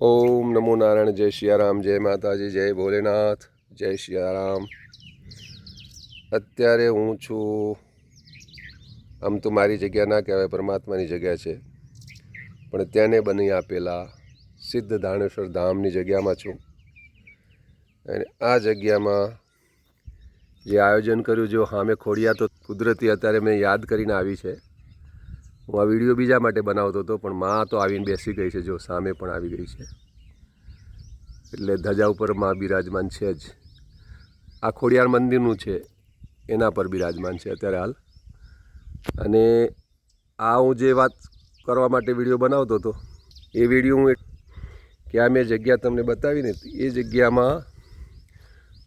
ओम नमो नारायण। जय सियाराम, जय माताजी, जय भोलेनाथ, जय सियाराम। અત્યારે હું છું, આમ તો મારી જગ્યા ના કહેવાય, પરમાત્માની જગ્યા છે, પણ ત્યાંને બની આપેલા સિદ્ધ ધાણેશ્વર ધામની જગ્યામાં છું. અને આ જગ્યામાં જે આયોજન કર્યું, જો સામે ખોડિયા તો કુદરતી અત્યારે મેં યાદ કરીને આવી છે. હું આ વિડીયો બીજા માટે બનાવતો હતો, પણ માં તો આવીને બેસી ગઈ છે, જો સામે પણ આવી ગઈ છે. એટલે ધજા ઉપર માં બિરાજમાન છે જ. આ ખોડિયાર મંદિરનું છે, એના પર બિરાજમાન છે અત્યારે હાલ. અને આ હું જે વાત કરવા માટે વિડીયો બનાવતો હતો, એ વિડીયો હું કે આ મેં જગ્યા તમને બતાવીને, એ જગ્યામાં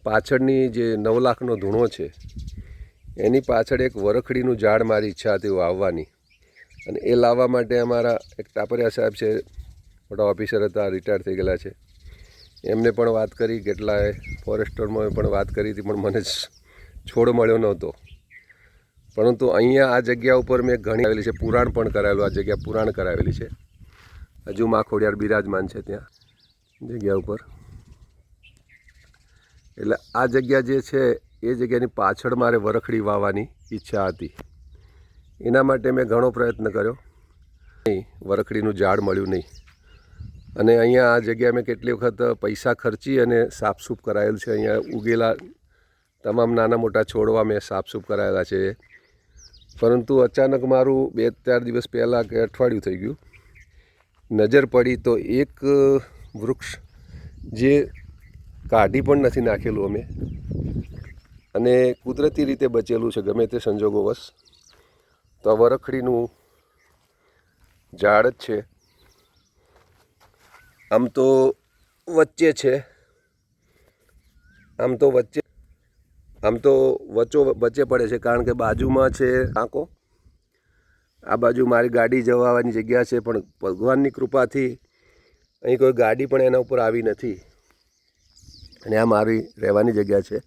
પાછળની જે 9 લાખનો ધૂણો છે, એની પાછળ એક વરખડીનું ઝાડ મારી ઈચ્છા હતી વાવવાની. અને એ લાવવા માટે અમારા એક ટાપરિયા સાહેબ છે, મોટા ઓફિસર હતા, રિટાયર થઈ ગયેલા છે, એમને પણ વાત કરી, કેટલાય ફોરેસ્ટરમાં પણ વાત કરી હતી, પણ મને છોડ મળ્યો નહોતો. પરંતુ અહીંયા આ જગ્યા ઉપર મેં ઘણી આવેલી છે, પુરાણ પણ કરાવેલું. આ જગ્યા પુરાણ કરાવેલી છે. હજુ માં ખોડિયાર બિરાજમાન છે ત્યાં જગ્યા ઉપર. એટલે આ જગ્યા જે છે, એ જગ્યાની પાછળ મારે વરખડી વાવવાની ઈચ્છા હતી. એના માટે મેં ઘણો પ્રયત્ન કર્યો, નહીં, વરખડીનું ઝાડ મળ્યું નહીં. અને અહીંયા આ જગ્યા મેં કેટલી વખત પૈસા ખર્ચી અને સાફસૂફ કરાયેલું છે. અહીંયા ઉગેલા તમામ નાના મોટા છોડવા મેં સાફસૂફ કરાયેલા છે. પરંતુ અચાનક મારું 2-4 દિવસ પહેલાં કે અઠવાડિયું થઈ ગયું, નજર પડી તો એક વૃક્ષ જે કાઢી પણ નથી નાખેલું અમે, અને કુદરતી રીતે બચેલું છે ગમે તે સંજોગોવશ, તો આ વરખડીનું ઝાડ જ છે. આમ તો વચ્ચે છે, આમ તો વચ્ચે વચ્ચે પડે છે, કારણ કે બાજુમાં છે ટાંકો. આ બાજુ મારી ગાડી જવાની જગ્યા છે, પણ ભગવાનની કૃપાથી અહીં કોઈ ગાડી પણ એના ઉપર આવી નથી. અને આ મારી રહેવાની જગ્યા છે.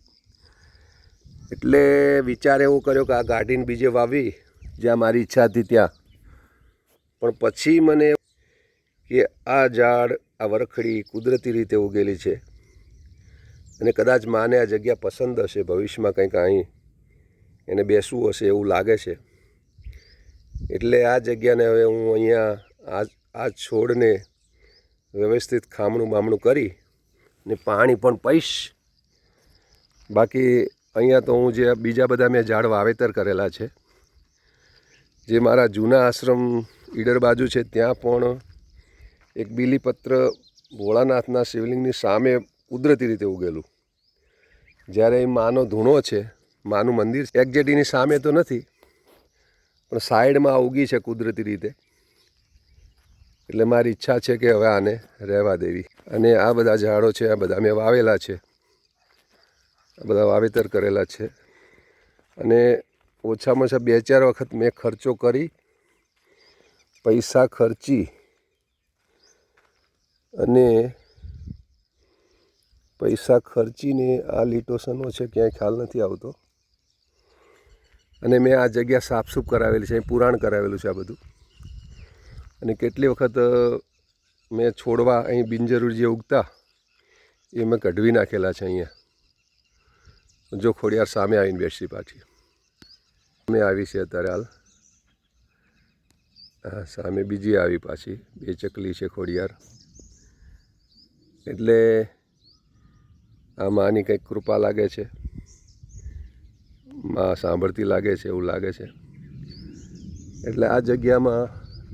એટલે વિચાર એવો કર્યો કે આ ગાડીને બીજે વાવી, જ્યાં મારી ઈચ્છા હતી ત્યાં. પણ પછી મને કે આ ઝાડ, આ વરખડી કુદરતી રીતે ઉગેલી છે, અને કદાચ માને આ જગ્યા પસંદ હશે, ભવિષ્યમાં કંઈક અહીં એને બેસવું હશે એવું લાગે છે. એટલે આ જગ્યાને હવે હું અહીંયા આ છોડને વ્યવસ્થિત ખામણું બામણું કરી ને પાણી પણ પઈશ. બાકી અહીંયા તો હું જે બીજા બધા મેં ઝાડ વાવેતર કરેલા છે, જે મારા જૂના આશ્રમ ઈડર બાજુ છે, ત્યાં પણ એક બીલીપત્ર ભોળાનાથના શિવલિંગની સામે કુદરતી રીતે ઉગેલું. જ્યારે એ માનો ધૂણો છે, માનું મંદિર એક્ઝેક્ટ એની સામે તો નથી, પણ સાઈડમાં ઉગી છે કુદરતી રીતે. એટલે મારી ઈચ્છા છે કે હવે આને રહેવા દેવી. અને આ બધા ઝાડો છે, આ બધા મેં વાવેલા છે, આ બધા વાવેતર કરેલા છે. અને ઓછામાં ઓછા 2-4 વખત મેં ખર્ચો કરી, પૈસા ખર્ચી, અને પૈસા ખર્ચીને આ લીટોસનો છે, ક્યાંય ખ્યાલ નથી આવતો. અને મેં આ જગ્યા સાફસૂફ કરાવેલી છે, પુરાણ કરાવેલું છે આ બધું. અને કેટલી વખત મેં છોડવા અહીં બિનજરૂરી જે ઉગતા એ મેં કઢવી નાખેલા છે અહીંયા. જો ખોડિયાર સામે આવીને બેસી પાછી સામે આવી છે અત્યારે હાલ. હા, સામે બીજી આવી પાછી, 2 ચકલી છે ખોડિયાર. એટલે આ માની કંઈક કૃપા લાગે છે, માં સાંભળતી લાગે છે એવું લાગે છે. એટલે આ જગ્યામાં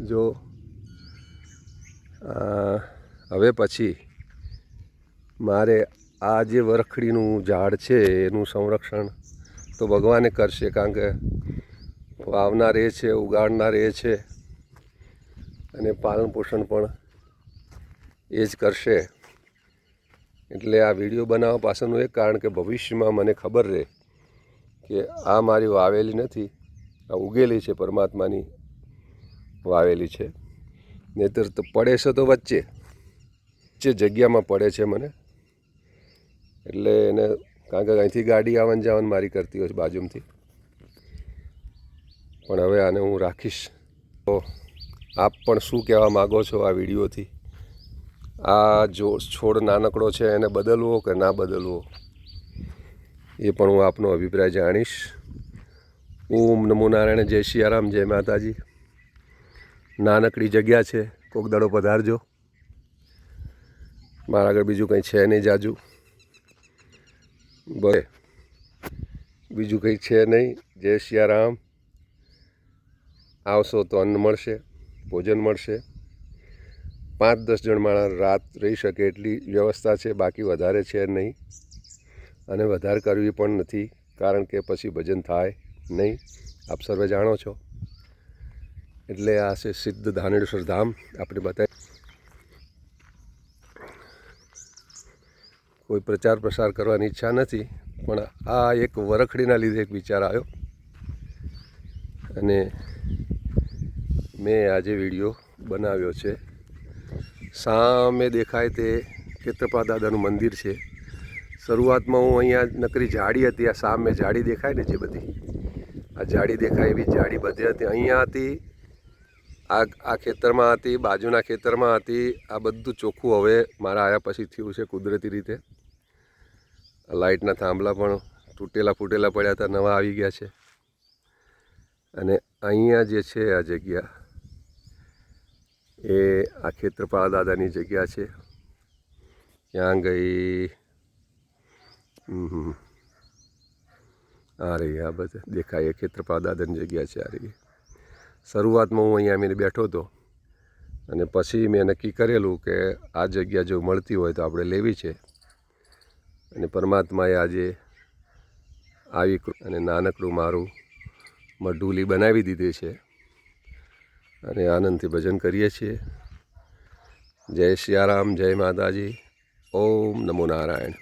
જો હવે પછી મારે આ જે વરખડીનું ઝાડ છે એનું સંરક્ષણ તો ભગવાને કરશે, કારણ કે વાવનાર એ છે, ઉગાડનાર એ છે, અને પાલન પોષણ પણ એ જ કરશે. એટલે આ વિડીયો બનાવવા પાછળનું એક કારણ કે ભવિષ્યમાં મને ખબર રહે કે આ મારી વાવેલી નથી, આ ઉગેલી છે, પરમાત્માની વાવેલી છે. નહીંતર તો પડે છે તો વચ્ચે જગ્યામાં પડે છે મને. એટલે એને, કારણ કે અહીંથી ગાડી આવન જાવન મારી કરતી હોય બાજુમાંથી. પણ હવે આને હું રાખીશ. તો આપ પણ શું કહેવા માગો છો આ વિડીયોથી, આ જો છોડ નાનકડો છે એને બદલવો કે ના બદલવો એ પણ હું આપનો અભિપ્રાય જાણીશ. ઓમ નમો નારાયણ, જય સિયારામ, જય માતાજી. નાનકડી જગ્યા છે, કોક દાડો પધારજો. મારા આગળ બીજું કંઈ છે નહીં જાજુ, બસ બીજું કંઈ છે નહીં. જય સિયારામ. આવશો તો અન્ન મળશે, ભોજન મળશે. 5-10 જણ માણસ રાત રહી શકે એટલી વ્યવસ્થા છે, બાકી વધારે છે નહીં. અને વધારે કરવી પણ નથી, કારણ કે પછી ભજન થાય નહીં, આપ સર્વે જાણો છો. એટલે આ છે સિદ્ધ ધાનેશ્વર ધામ. આપણે બતાવી કોઈ પ્રચાર પ્રસાર કરવાની ઈચ્છા નથી, પણ આ એક વરખડીના લીધે એક વિચાર આવ્યો અને મેં આજે વિડીયો બનાવ્યો છે. સામે દેખાય તે ખેત્રપા દાદાનું મંદિર છે. શરૂઆતમાં હું અહીંયા નકરી ઝાડી હતી, આ સામે ઝાડી દેખાય ને જે બધી આ ઝાડી દેખાય એવી ઝાડી બધી હતી. અહીંયા હતી, આ ખેતરમાં હતી, બાજુના ખેતરમાં હતી. આ બધું ચોખ્ખું હવે મારા આવ્યા પછી થયું છે કુદરતી રીતે. લાઇટના થાંભલા પણ તૂટેલા ફૂટેલા પડ્યા હતા, નવા આવી ગયા છે. અને અહીંયા જે છે આ જગ્યા એ આ ખેત્રપાળ દાદાની જગ્યા છે. ક્યાં ગઈ? આ રહી, આ બધે દેખાય એ ખેત્રપાળ દાદાની જગ્યા છે. આ રહી. શરૂઆતમાં હું અહીંયા આવીને બેઠો હતો અને પછી મેં નક્કી કરેલું કે આ જગ્યા જો મળતી હોય તો આપણે લેવી છે. અને પરમાત્માએ આજે આવી અને નાનકડું મારું મઢુલી બનાવી દીધી છે અને આનંદથી ભજન કરીએ છીએ. જય સિયારામ, જય માતાજી. ઓમ નમો નારાયણ.